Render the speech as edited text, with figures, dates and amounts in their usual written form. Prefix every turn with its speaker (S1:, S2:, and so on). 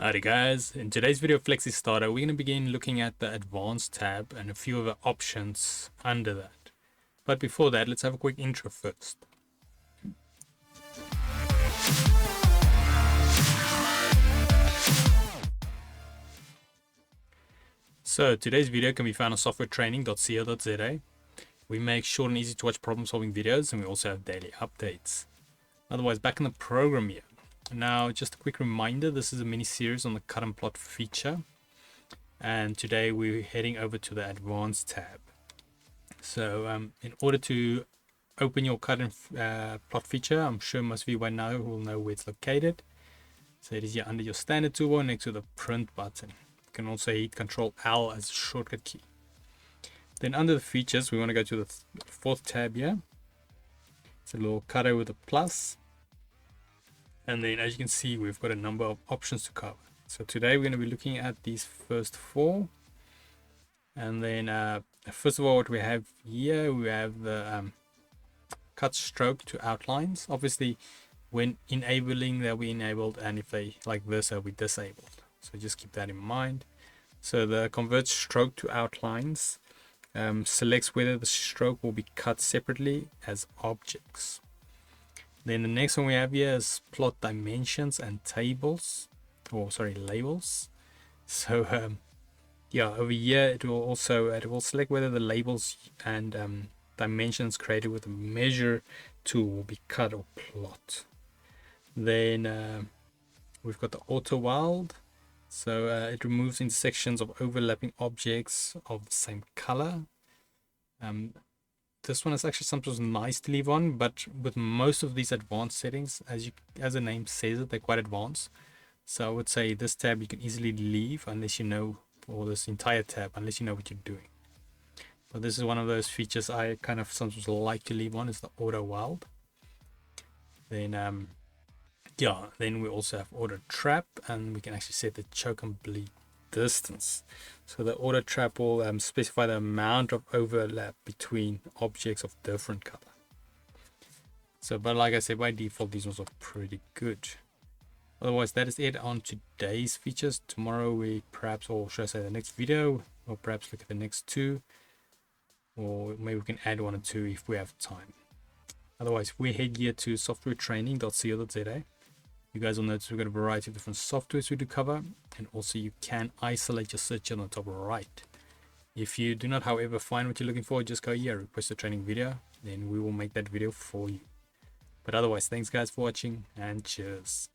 S1: Alrighty guys, in today's video of FlexiSTARTER, we're going to begin looking at the Advanced tab and a few of the options under that. But before that, let's have a quick intro first. So today's video can be found on softwaretraining.co.za. We make short and easy to watch problem solving videos, and we also have daily updates. Otherwise, back in the program here. Now, just a quick reminder, this is a mini series on the cut and plot feature, and today we're heading over to the Advanced tab. So in order to open your cut and plot feature, I'm sure most of you by now will know where it's located. So it is here under your standard toolbar next to the print button. You can also hit Control L as a shortcut key. Then under the features, we want to go to the fourth tab here. It's a little cutter with a plus. And then as you can see, we've got a number of options to cover. So today we're going to be looking at these first four. And then first of all, what we have here, we have the cut stroke to outlines. Obviously, when enabling, they'll be enabled, and if they like this, they'll be disabled. So just keep that in mind. So the convert stroke to outlines selects whether the stroke will be cut separately as objects. Then the next one we have here is plot dimensions and tables, or sorry, labels. So yeah, over here it will select whether the labels and dimensions created with the measure tool will be cut or plot. Then we've got the Auto-weld. So it removes intersections of overlapping objects of the same color. This one is actually sometimes nice to leave on, but with most of these advanced settings, as the name says it, they're quite advanced. So I would say this tab you can easily leave unless you know, or this entire tab, unless you know what you're doing. But this is one of those features I kind of sometimes like to leave on, is the Auto-weld. Then yeah, then we also have auto trap, and we can actually set the choke and bleed distance. So the auto trap will specify the amount of overlap between objects of different color. So, but like I said, by default these ones are pretty good. Otherwise, that is it on today's features. Tomorrow we perhaps, or should I say the next video, or perhaps look at the next two, or maybe we can add one or two if we have time. Otherwise, we head here to softwaretraining.co.za. You guys will notice we've got a variety of different softwares we do cover, and also you can isolate your search on the top right. If you do not, however, find what you're looking for, just go here, request a training video, then we will make that video for you. But otherwise, thanks guys for watching, and cheers.